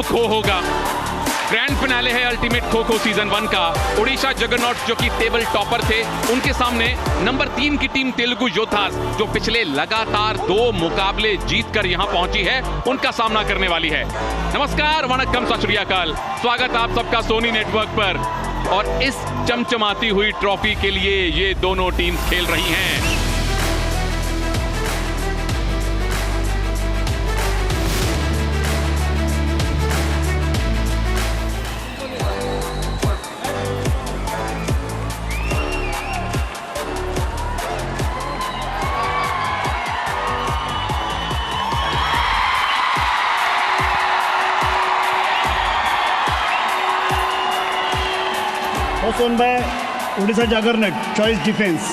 खो होगा। Grand finale है अल्टीमेट खो खो सीजन 1 का। ओडिशा जगरनॉट्स जो कि टेबल टॉपर थे, उनके सामने नंबर 3 की टीम तेलुगु योद्धास जो पिछले लगातार 2 मुकाबले जीतकर यहां पहुंची है, उनका सामना करने वाली है। नमस्कार, वणक्कम, सत श्री अकाल। स्वागत आप सबका सोनी नेटवर्क पर। और इस चमचमाती हुई ट्रॉफी के लिए ये दोनों टीम्स खेल रही हैं। Won by Odisha Juggernaut, choice defense.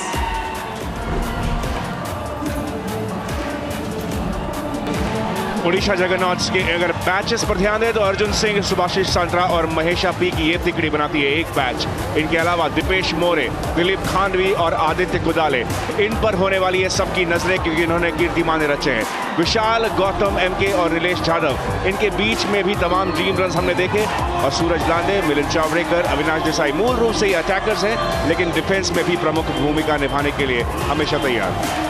Odisha जगरनॉट्स के अगर बैचेस पर ध्यान दें तो अर्जुन सिंह, सुभाषिश सांत्रा और महेशा पी की ये तिकड़ी बनाती है एक बैच। इनके अलावा दीपेश मोरे, दिलीप खांडवी और आदित्य कुदाले, इन पर होने वाली है सबकी नजरें, क्योंकि इन्होंने कीर्तिमान रचे हैं। विशाल, गौतम एमके और नीलेश यादव, इनके बीच में भी तमाम ड्रीम रन हमने देखे। और सूरज लांडे, मिलिंद चावड़ेकर, अविनाश देसाई मूल रूप से ये अटैकर्स हैं, लेकिन डिफेंस में भी प्रमुख भूमिका निभाने के लिए हमेशा तैयार।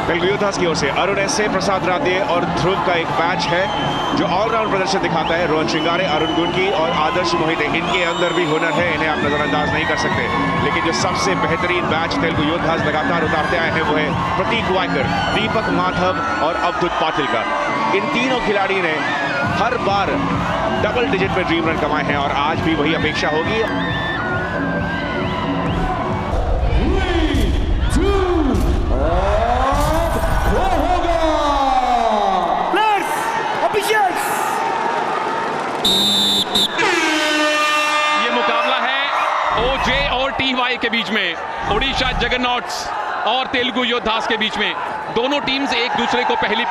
तेलुगु योद्धास की ओर से अरुण एसए, प्रसाद राधे और ध्रुव का एक मैच है जो ऑलराउंड प्रदर्शन दिखाता है। रोहन श्रृंगारे, अरुण गुंकी और आदर्श मोहिते, इनके अंदर भी हुनर है, इन्हें आप नजरअंदाज नहीं कर सकते। लेकिन जो सबसे बेहतरीन मैच तेलुगु योद्धास लगातार उतारते आए हैं वो है प्रतीक वायकर, दीपक माधव और अवधुत पाटिल का। इन तीनों खिलाड़ी ने हर बार डबल डिजिट में ड्रीम रन कमाए हैं और आज भी वही अपेक्षा होगी। ये मुकाबला है ओजे और टीवाई के बीच में, ओडिशा जगरनॉट्स और तेलुगु योद्धास के बीच में। दोनों टीम्स एक दूसरे को पहली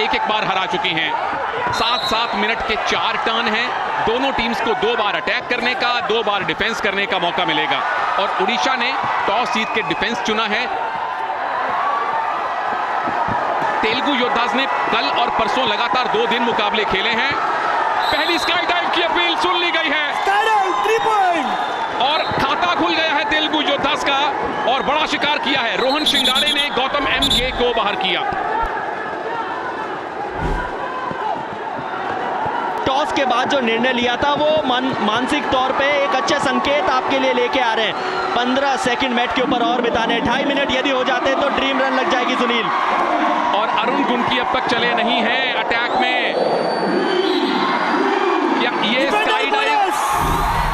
एक बार हरा चुकी हैं। 7-7 मिनट के 4 टर्न हैं। दोनों टीम्स को 2 बार अटैक करने का, 2 बार डिफेंस करने का मौका मिलेगा। और ओडिशा ने टॉस जीत के डिफेंस चुना है। तेलुगु योद्धास ने कल और परसों लगातार 2 दिन मुकाबले खेले हैं। पहली स्काई डाइव की अपील सुन ली गई है और खाता खुल गया है तेलुगु योद्धास का, और बड़ा शिकार किया है। रोहन श्रृंगारे ने गौतम एमके को बाहर किया। टॉस के बाद जो निर्णय लिया था वो मानसिक तौर पे एक अच्छे संकेत आपके लिए लेके आ रहे हैं। 15 सेकंड मैच के ऊपर और बिताने, 2.5 मिनट यदि हो जाते तो ड्रीम रन लग जाएगी सुनील। और अरुण गुंकी अब तक चले नहीं हैं अटैक में। ये स्काई डाइव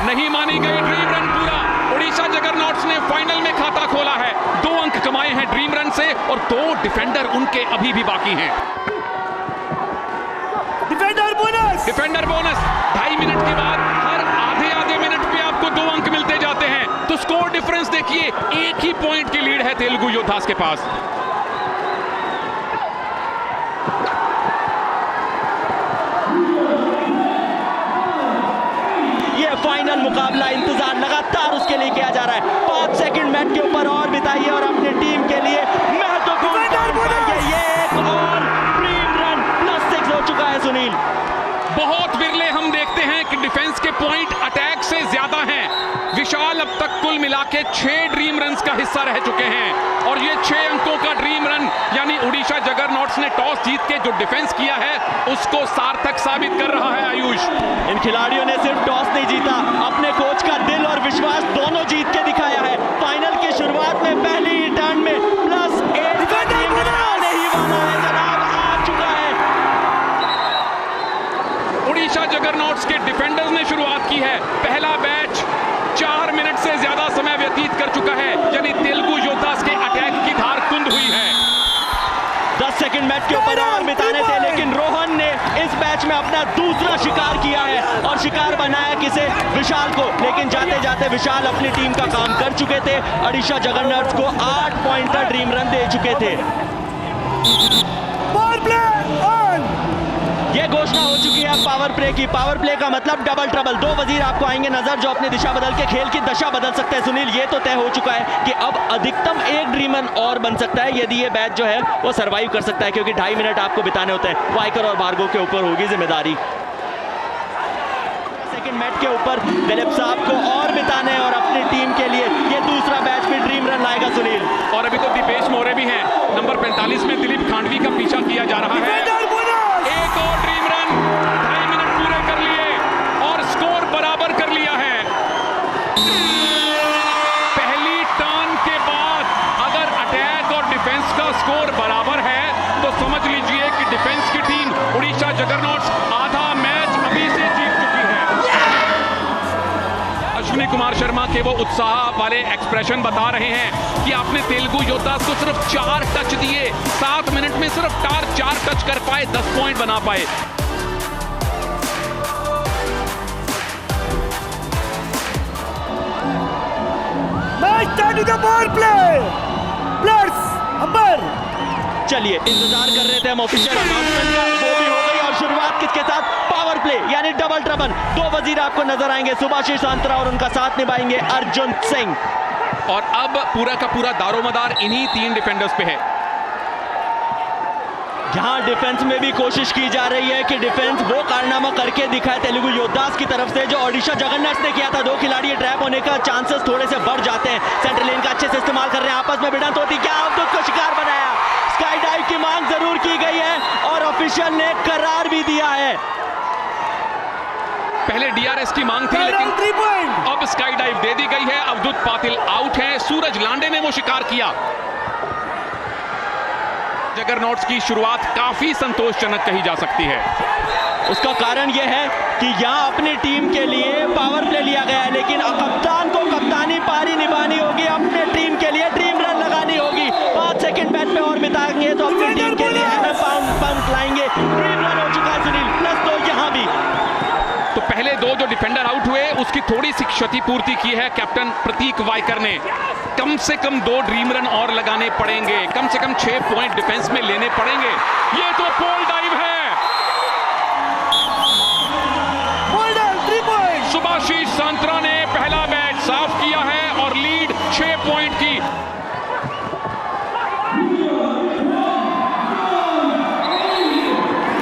नहीं मानी गई, ड्रीम रन पूरा। ओडिशा जगरनॉट्स ने फाइनल में खाता खोला है। 2 अंक कमाए हैं ड्रीम रन से और 2 डिफेंडर उनके अभी भी बाकी हैं। डिफेंडर बोनस 2.5 मिनट के बाद हर आधे मिनट पे आपको 2 अंक मिलते जाते हैं। तो स्कोर डिफरेंस देखिए, 1 ही पॉइंट की लीड है तेलुगु योद्धास के पास। फाइनल मुकाबला, इंतजार लगातार उसके लिए किया जा रहा है। 5 सेकंड मैच के ऊपर और बिताइए और अपनी टीम के लिए महत्वपूर्ण ये एक और ड्रीम रन +6 हो चुका है सुनील। बहुत विरले हम देखते हैं कि डिफेंस के पॉइंट अटैक से ज्यादा हैं। विशाल अब तक कुल मिला के 6 ड्रीम रन्स का हिस्सा रह चुके हैं और ये 6 अंकों का ड्रीम रन, यानी ओडिशा जगरनॉट्स ने टॉस जीत के जो डिफेंस किया है उसको सार्थक साबित कर रहा है। आयुष, इन खिलाड़ियों ने सिर्फ टॉस नहीं जीता, अपने कोच का दिल और विश्वास दोनों जीत के दिखाया है। फाइनल की शुरुआत में पहली ही टर्न में +8 का ड्रीम रन आने ही वाला है जनाब, आ चुका है। ओडिशा जगरनॉट्स के डिफेंडर्स ने शुरुआत की है। पहला बैच 4 मिनट से ज्यादा समय व्यतीत कर चुका है, यानी तेलुगु योद्धास के अटैक की धार कुंद हुई है। 10 सेकंड मैच के ऊपर और बिताने थे, लेकिन रोहन ने इस मैच में अपना दूसरा शिकार किया है और शिकार बनाया किसे? विशाल को। लेकिन जाते जाते विशाल अपनी टीम का काम कर चुके थे। ओडिशा जगरनॉट्स को 8 पॉइंट का ड्रीम रन दे चुके थे। ये घोषणा हो चुकी है पावर प्ले की। पावर प्ले का मतलब डबल ट्रबल। दो वजीर आपको आएंगे नजर जो अपनी दिशा बदल के खेल की दशा बदल सकते हैं। सुनील, ये तो तय हो चुका है कि अब अधिकतम एक ड्रीम रन और बन सकता है यदि ये मैच जो है वो सरवाइव कर सकता है, क्योंकि 2.5 मिनट आपको बिताने होते हैं। वाइकर और भार्गव के ऊपर होगी जिम्मेदारी। सेकंड मैच के ऊपर दिलीप साहब को और बिताने और अपनी टीम के लिए ये दूसरा मैच भी ड्रीम रन लाएगा सुनील। और अभी तो दीपेश मोरे भी हैं। नंबर 45 में दिलीप खांडवी का पीछा किया जा रहा है। एक और ड्रीम रन, 2.5 मिनट पूरे कर लिए और स्कोर बराबर कर लिया है। पहली टर्न के बाद अगर अटैक और डिफेंस का स्कोर बराबर है तो समझ लीजिए कि डिफेंस की टीम उड़ीसा जगरनॉट्स आधा मैच अभी से जीत चुकी है। अश्विनी कुमार शर्मा के वो उत्साह वाले एक्सप्रेशन बता रहे हैं कि आपने तेलुगु योद्धा को सिर्फ 4 टच दिए, 7 मिनट में सिर्फ 4 टच कर पाए, 10 पॉइंट बना पाए। Match start with the power play. Players, अंबर। चलिए, इंतजार कर रहे थे हम ऑफिशियल अनाउंसमेंट का, वो भी हो गई। और शुरुआत किसके साथ? पावर प्ले यानी डबल ट्रबल। दो वजीर आपको नजर आएंगे, सुभाषिश सांत्रा और उनका साथ निभाएंगे अर्जुन सिंह। और अब पूरा का पूरा दारोमदार इन्हीं 3 डिफेंडर्स पे है। यहाँ डिफेंस में भी कोशिश की जा रही है कि डिफेंस वो कारनामा करके दिखाए तेलुगु योद्धास की तरफ से जो ओडिशा जगन्नाथ ने किया था। 2 खिलाड़ी ट्रैप होने का चांसेस थोड़े से बढ़ जाते हैं। सेंट्रल लेन का अच्छे से इस्तेमाल कर रहे हैं, आपस में भिड़ंत होती, क्या अवधूत को शिकार बनाया। स्काई डाइव की मांग जरूर की गई है और ऑफिशियल ने करार भी दिया है। पहले डीआरएस की मांग थी लेकिन अब स्काई डाइव दे दी गई है। अवधूत पाटिल आउट है, सूरज लांडे ने वो शिकार किया। जगरनॉट्स की शुरुआत काफी संतोषजनक कही जा सकती है। उसका कारण यह है कि यहां अपनी टीम के लिए पावर प्ले लिया गया है, लेकिन कप्तान को कप्तानी पारी निभानी होगी, अपने टीम के लिए ड्रीम रन लगानी होगी। 5 सेकंड मैच में और बिताएंगे तो अपनी टीम के लिए पंप लाएंगे। ड्रीम रन हो चुका है सुनील, +2 यहां भी। तो पहले 2 जो डिफेंडर आउट हुए उसकी थोड़ी सी क्षतिपूर्ति की है कैप्टन प्रतीक वाइकर ने। कम से कम 2 ड्रीम रन और लगाने पड़ेंगे, कम से कम 6 पॉइंट डिफेंस में लेने पड़ेंगे। ये तो पोल डाइव है। सुभाषिश सांत्रा ने पहला मैच साफ किया है और लीड 6 पॉइंट की।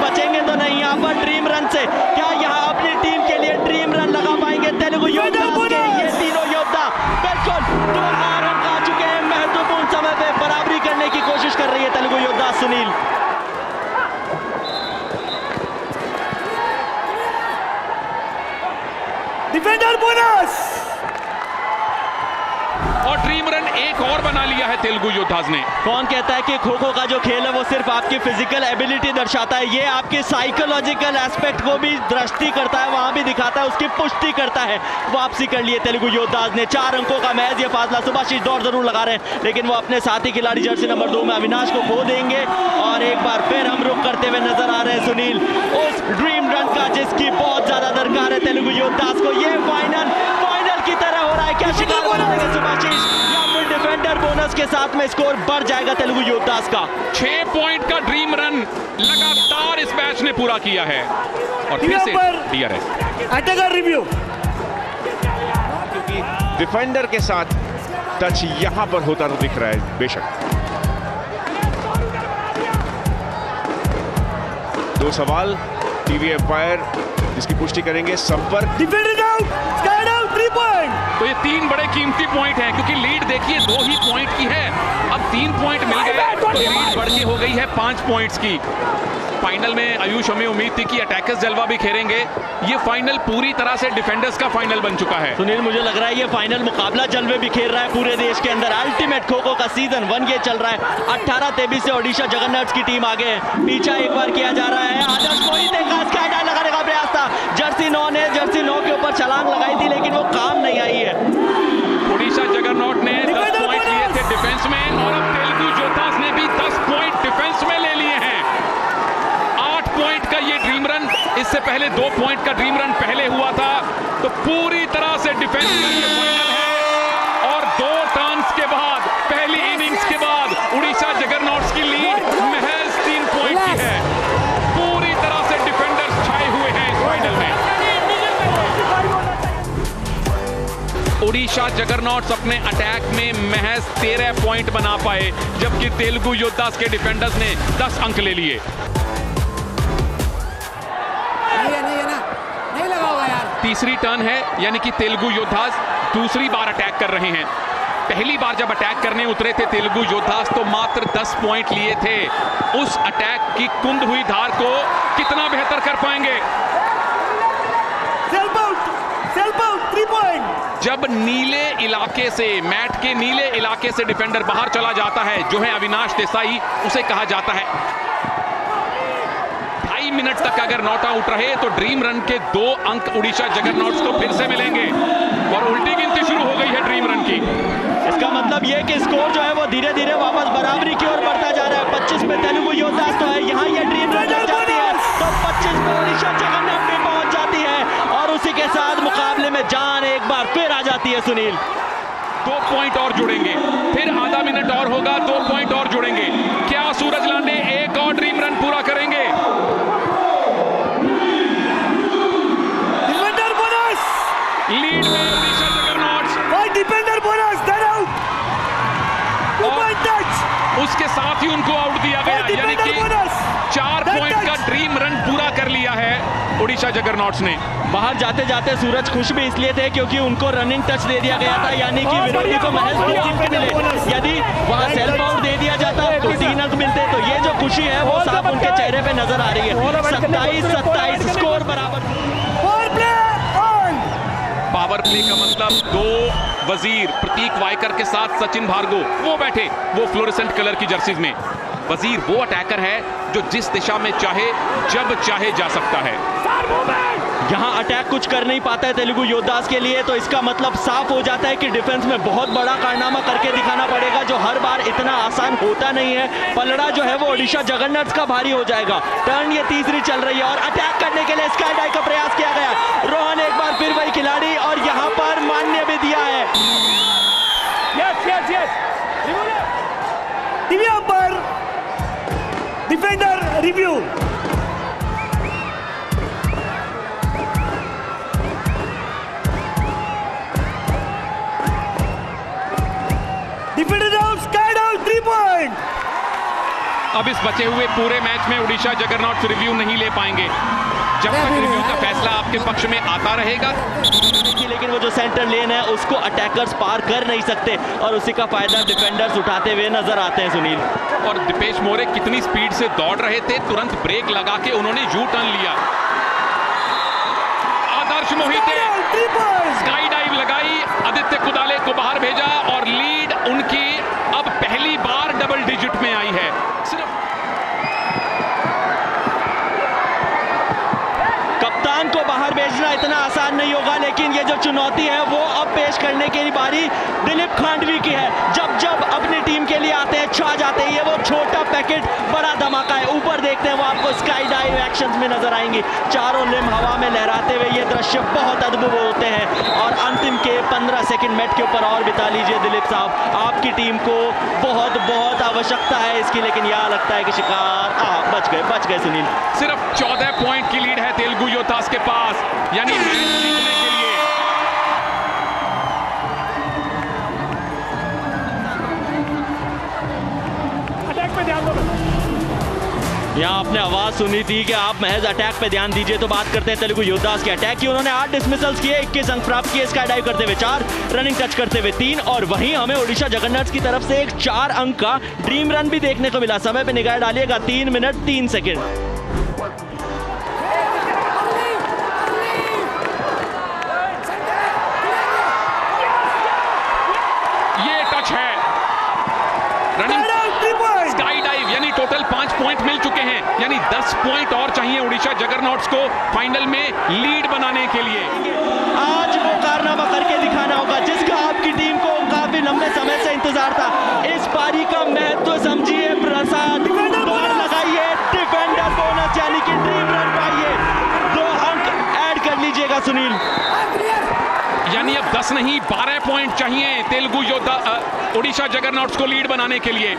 बचेंगे तो नहीं यहां पर ड्रीम रन से। क्या यहां अपनी टीम के लिए ड्रीम रन लगा पाएंगे तेलुगु योद्धा के ये तीनों योद्धा? बिल्कुल 2 रन आ चुके हैं। महत्वपूर्ण समय पे बराबरी करने की कोशिश कर रही है तेलुगु योद्धा सुनील। डिफेंडर बोनस और ड्रीम रन एक और बना लिया है तेलुगु योद्धास ने। कौन कहता है कि खो खो का जो खेल है वो सिर्फ आपकी फिजिकल एबिलिटी दर्शाता है? ये आपके साइकोलॉजिकल एस्पेक्ट को भी दृष्टि करता है, वहां भी दिखाता है, उसकी पुष्टि करता है। वापसी कर लिए तेलुगु योद्धास ने। 4 अंकों का मैच, ये फासला। सुभाषिश दौड़ जरूर लगा रहे हैं लेकिन वो अपने साथी खिलाड़ी जर्सी नंबर 2 में अविनाश को खो देंगे। और एक बार फिर हम रुक करते हुए नजर आ रहे हैं सुनील उस ड्रीम रन का जिसकी बहुत ज्यादा दरकार है तेलुगु योद्धास को। ये फाइनल की तरह हो रहा है। क्या शिकार बनाएंगे सुभाषिश या फिर डिफेंडर बोनस के साथ में स्कोर बढ़ जाएगा तेलुगु योद्धास का? 6 पॉइंट का ड्रीम रन लगातार इस मैच ने पूरा किया है। और फिर से डीआरएस अटैकर रिव्यू। क्योंकि डिफेंडर के साथ टच यहां पर होता तो दिख रहा है बेशक। 2 सवाल, टीवी एम्पायर जिसकी पुष्टि करेंगे। संपर्क, defender out, sky out, 3 point. तो ये 3 बड़े कीमती पॉइंट हैं क्योंकि लीड देखिए 2 ही पॉइंट की है। अब 3 पॉइंट मिल गए तो लीड बढ़ के हो गई है 5 पॉइंट्स की। फाइनल में आयुष हमें उम्मीद थी कि अटैकर्स जलवा भी खेलेंगे। ये फाइनल पूरी तरह से डिफेंडर्स का फाइनल बन चुका है। सुनील, मुझे लग रहा है ये फाइनल मुकाबला जलवे बिखेर रहा है पूरे देश के अंदर। अल्टीमेट खो खो का सीजन 1 ये चल रहा है। 18-23 से ओडिशा जगन्नाथ की टीम आगे है। पीछा एक बार किया जा रहा है। आदर्श कोई देखा, स्काई डाइव लगाने का प्रयास था। जर्सी 9 ने जर्सी 9 के ऊपर छलांग लगाई थी लेकिन वो काम नहीं आई है। ओडिशा जगरनॉट ने 10 पॉइंट लिए थे डिफेंस में और अब तेलुगु योद्धास ने भी 10 पॉइंट डिफेंस में ले लिए हैं। 8 पॉइंट का ये ड्रीम रन, इससे पहले 2 पॉइंट का ड्रीम रन पहले हुआ था। तो पूरी तरह से डिफेंस का ये फाइनल है और 2 टर्न्स के बाद, पहली इनिंग्स के बाद उड़ीसा जगरनॉट्स की लीड महज 3 पॉइंट की है। पूरी तरह से डिफेंस ओडिशा जगरनॉट्स अपने अटैक में महज 13 पॉइंट बना पाए, जबकि तेलुगु योद्धास के डिफेंडर्स ने 10 अंक ले लिए। नहीं लगा होगा यार। तीसरी टर्न है, यानी कि तेलुगु योद्धास दूसरी बार अटैक कर रहे हैं। पहली बार जब अटैक करने उतरे थे तेलुगु योद्धास तो मात्र 10 पॉइंट लिए थे। उस अटैक की कुंद हुई धार को कितना बेहतर कर पाएंगे? Self out 3 point. जब नीले इलाके से, मैट के नीले इलाके से डिफेंडर बाहर चला जाता है, जो है अविनाश देसाई, उसे कहा जाता है 2.5 मिनट तक अगर नॉट आउट रहे तो ड्रीम रन के 2 अंक उड़ीसा जगरनॉट्स को फिर से मिलेंगे और उल्टी गिनती शुरू हो गई है ड्रीम रन की। इसका मतलब यह कि स्कोर जो है वो धीरे धीरे वापस बराबरी की ओर बढ़ता जा रहा है। 25 में तेलुगु योद्धास तो है, यहाँ ये ड्रीम रन लग जाती है तो 25 में उड़ीसा जगरनॉट्स भी पहुंच जाती है और उसी के साथ मुकाबले में जान एक बार फिर आ जाती है। सुनील, 2 पॉइंट और जुड़ेंगे, फिर आधा मिनट और होगा, 2 पॉइंट और जुड़ेंगे। क्या सूरज लांडे एक और ड्रीम रन पूरा करेंगे? डिफेंडर बोनस, लीड में उड़ीसा जगरनॉट्स भाई defender bonus, done out, 2 point touch. उसके साथ ही उनको आउट दिया गया, यानी कि 4 पॉइंट का ड्रीम रन पूरा कर लिया है उड़ीसा जगरनॉट्स ने। बाहर जाते जाते सूरज खुश भी इसलिए थे क्योंकि उनको रनिंग टच दे दिया गया था, यानी कि विरोधी को महज 2 अंक मिले। यदि वहां सेल्फ आउट दे दिया जाता तो 3 अंक मिलते। तो ये जो खुशी है वो साफ उनके चेहरे पे नजर आ रही है। 27-27 स्कोर बराबर। पावर प्ले का मतलब 2 वजीर प्रतीक वायकर के साथ सचिन भार्गव वो बैठे, वो फ्लोरेसेंट कलर की जर्सीज में। वजीर वो अटैकर है जो जिस दिशा में चाहे जब चाहे जा सकता है। यहाँ अटैक कुछ कर नहीं पाता है तेलुगु योद्धास के लिए, तो इसका मतलब साफ हो जाता है कि डिफेंस में बहुत बड़ा कारनामा करके दिखाना पड़ेगा, जो हर बार इतना आसान होता नहीं है। पलड़ा जो है वो ओडिशा जगरनॉट्स का भारी हो जाएगा। टर्न ये तीसरी चल रही है और अटैक करने के लिए स्काई डाइव का प्रयास किया गया। रोहन एक बार फिर वही खिलाड़ी और यहाँ पर मान्य भी दिया है। टीवी पर defender review. Defender out, sky out, 3 point. अब इस बचे हुए पूरे मैच में उड़ीसा जगरनॉट्स रिव्यू नहीं ले पाएंगे जब तक रिव्यू का फैसला आपके पक्ष में आता रहेगा। लेकिन वो जो सेंटर लेन है उसको अटैकर्स पार कर नहीं सकते और उसी का फायदा डिफेंडर्स उठाते हुए नजर आते हैं। सुनील, और दीपेश मोरे कितनी स्पीड से दौड़ रहे थे, तुरंत ब्रेक लगा के उन्होंने यू टर्न लिया। आदर्श मोहिते स्काई डाइव लगाई, आदित्य कुदाले को बाहर भेजा और लीड उनकी अब पहली बार डबल डिजिट में आई है। सिर्फ कप्तान को बाहर भेजना इतना आसान नहीं होगा, लेकिन ये जो चुनौती है वो अब पेश करने की बारी दिलीप खांडवी की है। जब जब अपनी टीम के लिए आते हैं छा जाते हैं। ये वो छोटा पैकेट बड़ा धमाका है। ऊपर देखते हैं वो आपको स्काई डाइव एक्शंस में नजर आएंगी। चारों लिम्ब हवा में लहराते हुए ये दृश्य बहुत अद्भुत होते हैं। और अंतिम के 15 सेकंड मैट के ऊपर और बिता लीजिए दिलीप साहब। आपकी टीम को बहुत बहुत आवश्यकता है इसकी, लेकिन यह लगता है कि शिकार बच गए सुनील। सिर्फ 14 पॉइंट की लीड है तेलुगु योद्धास के पास, यानी मैच जीतने के लिए। अटैक पे ध्यान दो। यहाँ आपने आवाज सुनी थी कि आप महज अटैक पे ध्यान दीजिए। तो बात करते हैं तेलुगु योद्धास के अटैक की। उन्होंने 8 डिसमिसल्स किए, 21 अंक प्राप्त किए, स्काई डाइव करते हुए 4, रनिंग टच करते हुए 3 और वहीं हमें ओडिशा जगरनॉट्स की तरफ से एक 4 अंक का ड्रीम रन भी देखने को मिला। समय पे निगाह डालिएगा 3 मिनट 3 सेकेंड। ये टच है, रनिंग स्काई डाइव, यानी टोटल 5 पॉइंट मिल चुके हैं, यानी 10 पॉइंट और चाहिए उड़ीसा जगरनॉट्स को फाइनल में लीड बनाने के लिए। आज वो कारनामा करके दिखाना होगा जिसका आपकी टीम को काफी लंबे समय से इंतजार था। इस पारी का महत्व समझिए प्रसाद। दौड़ लगाइए, डिफेंडर बोनस यानी कि ड्रीम रन पाइए, 2 अंक ऐड कर लीजिएगा सुनील। यानी अब 10 नहीं 12 पॉइंट चाहिए तेलुगु योद्धा ओडिशा जगरनॉट्स को लीड बनाने के लिए।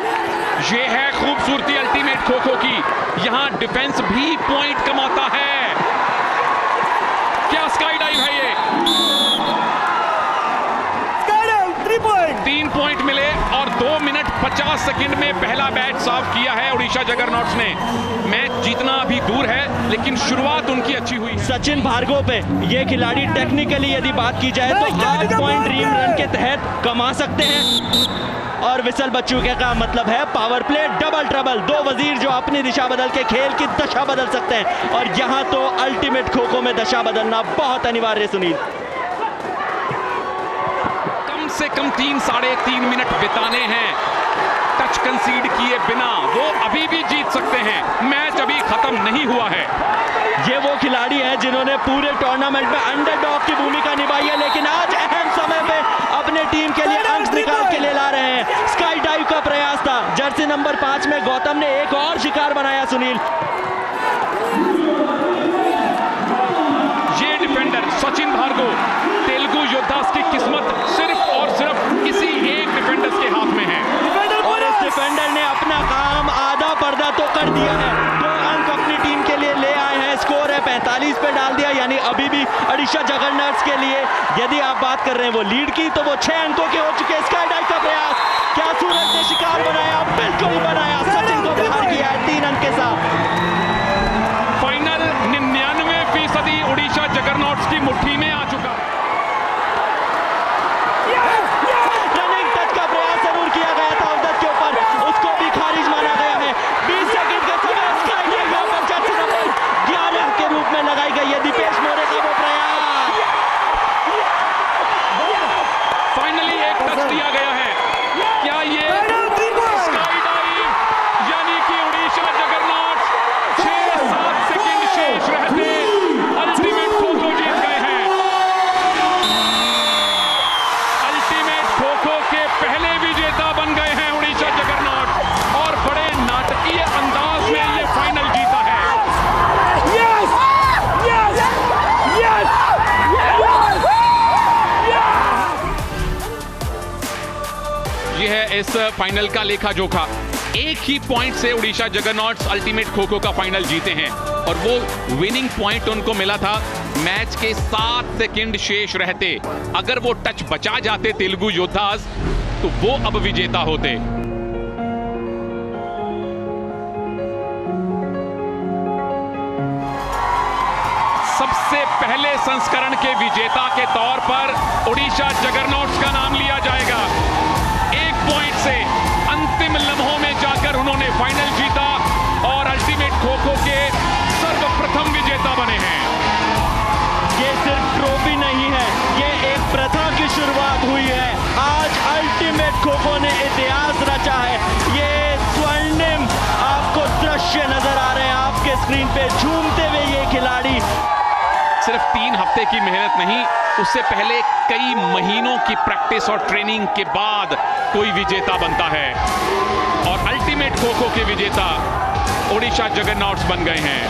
ये है खूबसूरती अल्टीमेट खो खो की, यहां डिफेंस भी पॉइंट कमाता है। क्या स्काई डाइव है ये? 2 मिनट 50 सेकंड में पहला बैच साफ किया है उड़ीसा जगरनॉट्स ने। मैच जीतना अभी दूर है, लेकिन शुरुआत उनकी अच्छी हुई है। सचिन भार्गव पे ये खिलाड़ी टेक्निकली यदि बात की जाए तो 8 पॉइंट ड्रीम रन के तहत कमा सकते हैं, और विसल बच्चू का मतलब है पावर प्ले डबल ट्रबल। 2 वजीर जो अपनी दिशा बदल के खेल की दशा बदल सकते हैं, और यहां तो अल्टीमेट खो खो में दशा बदलना बहुत अनिवार्य। सुनील, कम से कम 3-3.5 मिनट बिताने हैं टच कंसीड किए बिना। वो अभी भी जीत सकते हैं, मैच अभी खत्म नहीं हुआ है। ये वो खिलाड़ी हैं जिन्होंने पूरे टूर्नामेंट में अंडरडॉग की भूमिका निभाई है, लेकिन आज अहम समय पे अपने टीम के लिए अंक निकाल के ले ला रहे हैं। स्काई डाइव का प्रयास था, जर्सी नंबर 5 में गौतम ने एक और शिकार बनाया। सुनील, ये डिफेंडर सचिन भार्गव, तेलुगु योद्धास की किस्मत सिर्फ और सिर्फ इसी एक डिफेंडर के हाथ में है, और इस डिफेंडर ने अपना काम आधा पर्दा तो कर दिया है। 2 अंक अपनी टीम के लिए ले आए हैं। स्कोर है 45 पे डाल दिया, यानी अभी भी उड़ीसा जगरनॉट्स के लिए यदि आप बात कर रहे हैं वो लीड की, तो वो 6 अंकों के हो चुके हैं। स्काई डाइव का प्रयास, क्या सूरज ने शिकार बनाया? बिल्कुल बनाया, सचिन को बाहर किया है 3 अंक के साथ। फाइनल 99% उड़ीसा जगरनॉट्स की मुट्ठी में आ चुका है। रनिंग टच का प्रयास जरूर किया गया था अवदत के ऊपर, उसको भी खारिज माना गया है। 20 सेकंड के समय स्काई डाइव पर जर्सी नंबर 11 के रूप में लगाई गई है दीपेश मोरे का वो प्रयास। फाइनली एक टच दिया गया है। क्या ये स्काई डाइव, यानी कि उड़ीसा जगरनॉट्स 6-7 सेकंड शेष रहते अल्टीमेट खो खो जीत गए हैं। अल्टीमेट खो खो के पहले विजेता बन गए हैं उड़ीसा जगरनॉट्स, और बड़े नाटकीय अंदाज में ये फाइनल जीता है। Yes! Yes! Yes! Yes! ये है इस फाइनल का लेखा जोखा। एक ही पॉइंट से उड़ीसा जगरनॉट्स अल्टीमेट खो खो का फाइनल जीते हैं, और वो विनिंग पॉइंट उनको मिला था मैच के 7 सेकंड शेष रहते। अगर वो टच बचा जाते तेलुगु योद्धास, तो वो अब विजेता होते। सबसे पहले संस्करण के विजेता के तौर पर उड़ीसा जगरनॉट्स का नाम लिया जाएगा। 1 पॉइंट से अंतिम लम्हों में जाकर उन्होंने फाइनल जीता और अल्टीमेट खो खो के सर्वप्रथम विजेता बने हैं। ये सिर्फ ट्रॉफी नहीं है, ये एक प्रथा की शुरुआत हुई है। आज अल्टीमेट खो खो ने इतिहास रचा है। ये स्वर्णिम आपको दृश्य नजर आ रहे हैं आपके स्क्रीन पे, झूमते हुए ये खिलाड़ी। सिर्फ 3 हफ्ते की मेहनत नहीं, उससे पहले कई महीनों की प्रैक्टिस और ट्रेनिंग के बाद कोई विजेता बनता है, और अल्टीमेट खो खो के विजेता उड़ीसा जगरनॉट्स बन गए हैं।